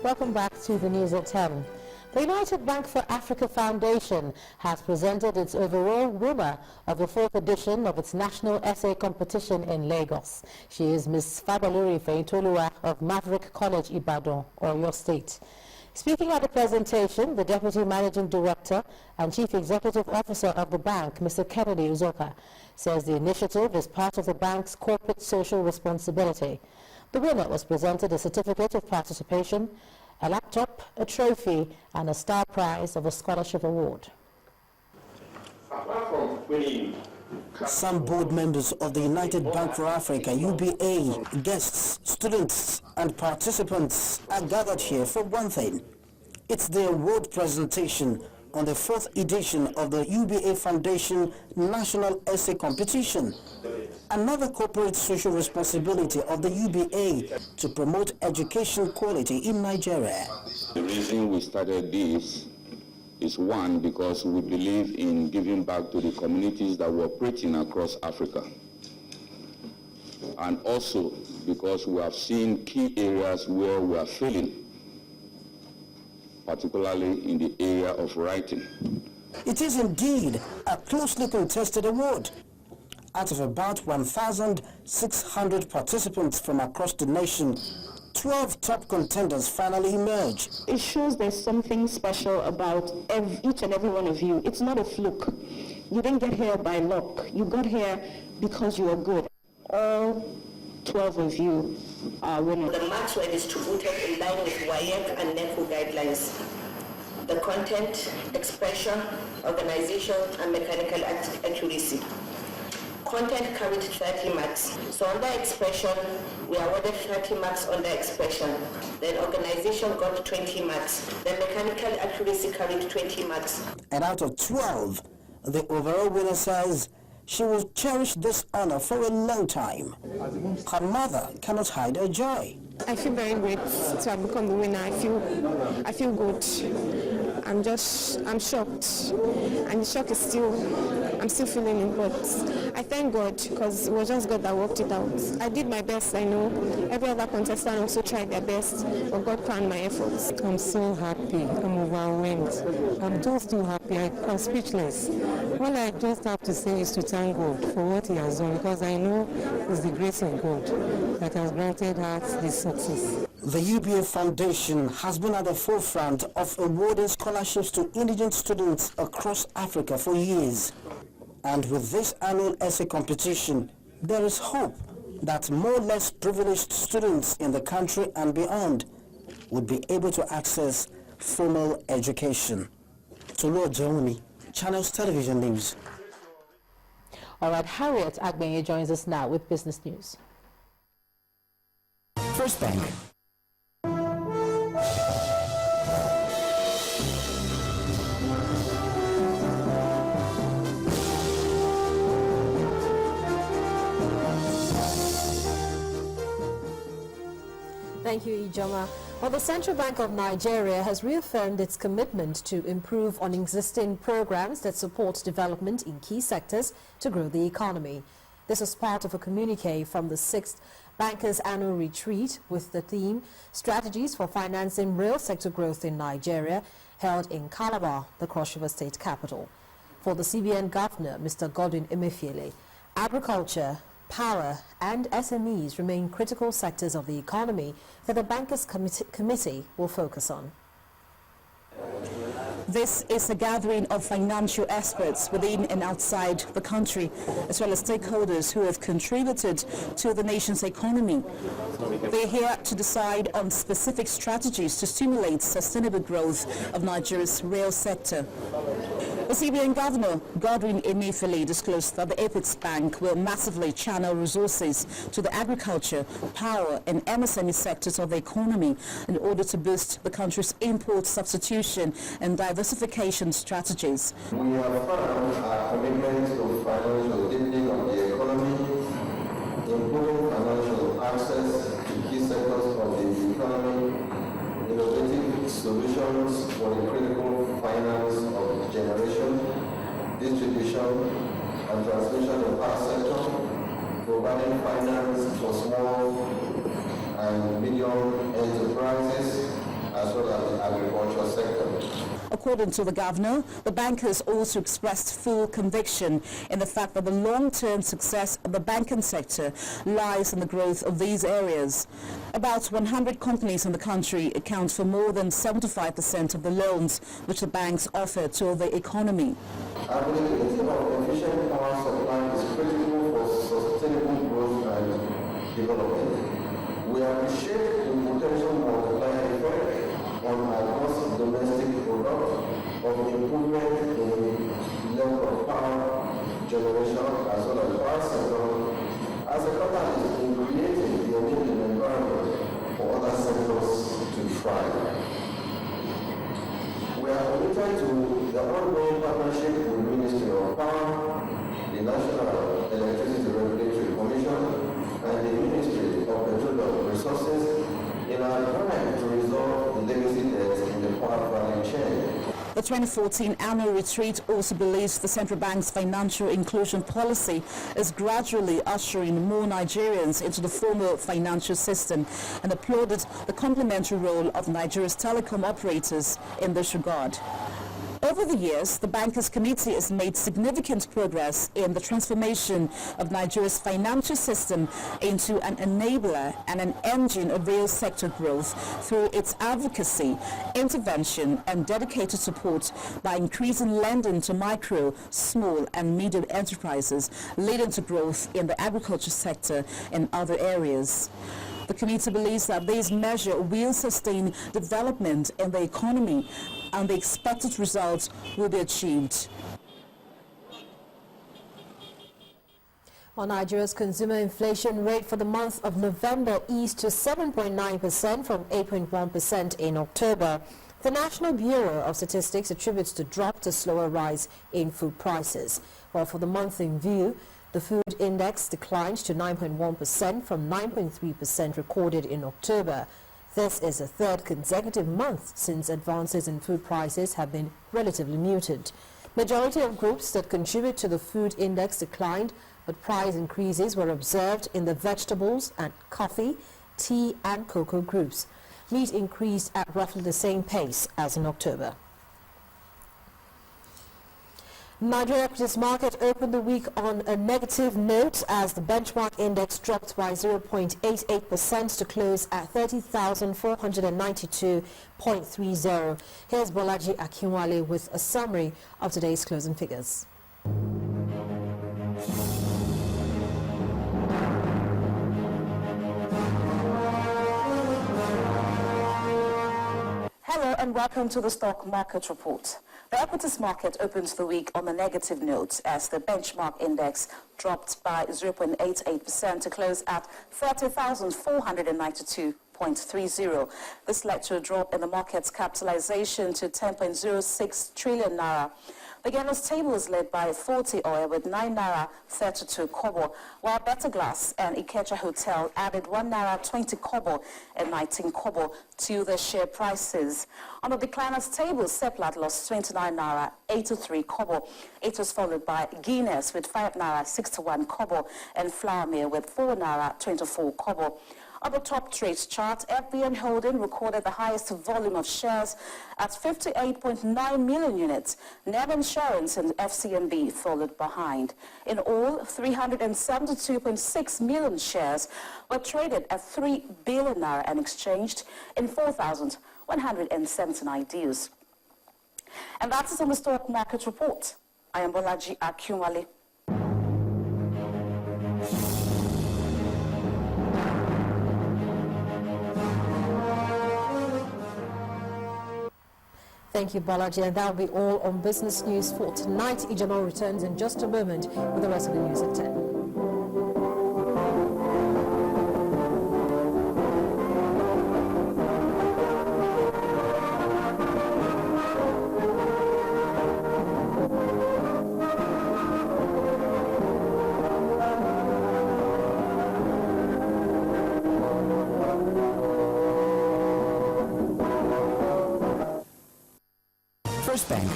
Welcome back to the News at 10. The United Bank for Africa Foundation has presented its overall winner of the 4th edition of its national essay competition in Lagos. She is Ms. Fabaluri Feintoluwa of Maverick College, Ibadan, Oyo State. Speaking at the presentation, the Deputy Managing Director and Chief Executive Officer of the bank, Mr. Kennedy Uzoka, says the initiative is part of the bank's corporate social responsibility. The winner was presented a certificate of participation, a laptop, a trophy, and a star prize of a scholarship award. Apart from winning, some board members of the United Bank for Africa, UBA, guests, students, and participants are gathered here for one thing. It's the award presentation on the 4th edition of the UBA Foundation National Essay Competition. Another corporate social responsibility of the UBA to promote education quality in Nigeria. The reason we started this is one, because we believe in giving back to the communities that we're operating across Africa. And also because we have seen key areas where we are failing, particularly in the area of writing. It is indeed a closely contested award. Out of about 1,600 participants from across the nation, 12 top contenders finally emerge. It shows there's something special about each and every one of you. It's not a fluke. You didn't get here by luck. You got here because you are good. All 12 of you are winners. The marks were distributed in line with WIEC and NECO guidelines. The content, expression, organization, and mechanical accuracy. Content carried 30 marks. So under expression, we awarded 30 marks under expression. Then organization got 20 marks. Then mechanical accuracy carried 20 marks. And out of 12, the overall winner says she will cherish this honor for a long time. Her mother cannot hide her joy. I feel very great to have become the winner. I feel good. I'm shocked. And the shock is I'm still feeling it, but I thank God because it was just God that worked it out. I did my best, I know. Every other contestant also tried their best, but God crowned my efforts. I'm so happy. I'm overwhelmed. I'm just too happy. I'm speechless. All I just have to say is to thank God for what He has done, because I know it's the grace of God that has granted us this success. The UBA Foundation has been at the forefront of awarding scholarships to indigent students across Africa for years. And with this annual essay competition, there is hope that more or less privileged students in the country and beyond would be able to access formal education. Tolu Ojeuni, Channels Television News. All right, Harriet Agbenye joins us now with business news. First Bank. Thank you, Ijoma. Well, the Central Bank of Nigeria has reaffirmed its commitment to improve on existing programs that support development in key sectors to grow the economy. This was part of a communique from the 6th Bankers' Annual Retreat with the theme Strategies for Financing Real Sector Growth in Nigeria, held in Calabar, the Cross River State capital. For the CBN Governor, Mr. Godwin Emefiele, agriculture, power and SMEs remain critical sectors of the economy that the Bankers Committee will focus on. This is a gathering of financial experts within and outside the country, as well as stakeholders who have contributed to the nation's economy. They're here to decide on specific strategies to stimulate sustainable growth of Nigeria's real sector. The CBN Governor, Godwin Emefiele, disclosed that the Apex Bank will massively channel resources to the agriculture, power and MSME sectors of the economy in order to boost the country's import substitution and diversification strategies. We have found our commitment to financial deepening of the economy, improving financial access to key sectors of the economy, innovative solutions for the critical finance of generation, distribution, and transmission in power sector, providing finance for small and medium enterprises, as well as the agriculture sector. According to the governor, the bankers also expressed full conviction in the fact that the long-term success of the banking sector lies in the growth of these areas. About 100 companies in the country account for more than 75% of the loans which the banks offer to the economy. Availability of efficient power supply is critical for sustainable growth and development. We appreciate the potential multiplier effect on our gross domestic product of improvement in level of power generation as well as power sector as a catalyst in creating the enabling environment for other sectors to thrive. We are committed to the ongoing partnership with the Ministry of Power, the National Electricity Regulatory Commission, and the Ministry of Petroleum Resources in our drive to resolve the legacy debts in the power value chain. The 2014 annual retreat also believes the central bank's financial inclusion policy is gradually ushering more Nigerians into the formal financial system and applauded the complementary role of Nigeria's telecom operators in this regard. Over the years, the Bankers Committee has made significant progress in the transformation of Nigeria's financial system into an enabler and an engine of real sector growth through its advocacy, intervention and dedicated support by increasing lending to micro, small and medium enterprises, leading to growth in the agriculture sector and other areas. The committee believes that these measures will sustain development in the economy and the expected results will be achieved. Well, Nigeria's consumer inflation rate for the month of November eased to 7.9% from 8.1% in October. The National Bureau of Statistics attributes the drop to slower rise in food prices. Well, for the month in view, the food index declined to 9.1% from 9.3% recorded in October. This is the third consecutive month since advances in food prices have been relatively muted. Majority of groups that contribute to the food index declined, but price increases were observed in the vegetables and coffee, tea and cocoa groups. Meat increased at roughly the same pace as in October. Nigeria equities market opened the week on a negative note as the benchmark index dropped by 0.88% to close at 30,492.30. Here's Bolaji Akinwale with a summary of today's closing figures. Hello and welcome to the Stock Market Report. The equities market opened the week on a negative note as the benchmark index dropped by 0.88% to close at 30,492.30. This led to a drop in the market's capitalization to 10.06 trillion naira. The gainers table is led by 40 oil with 9 naira 32 kobo, while Better Glass and Ikeja Hotel added 1 naira 20 kobo and 19 kobo to the share prices. On the decliners table, Seplat lost 29 naira 83 kobo. It was followed by Guinness with 5 naira 61 kobo and Flour Mill with 4 naira 24 kobo. On the top trades chart, FBN Holding recorded the highest volume of shares at 58.9 million units. NEB Insurance and FCMB followed behind. In all, 372.6 million shares were traded at 3 billion naira and exchanged in 4,179 deals. And that's it on the Stock Market Report. I am Bolaji Akinwale. Thank you, Balaji. And that will be all on business news for tonight. Ijamal returns in just a moment with the rest of the news at 10. First Bank.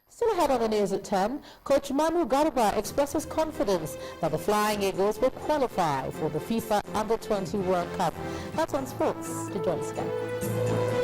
Still ahead on the News at 10, Coach Manu Garba expresses confidence that the Flying Eagles will qualify for the FIFA Under-20 World Cup. That's on sports. To John Scan.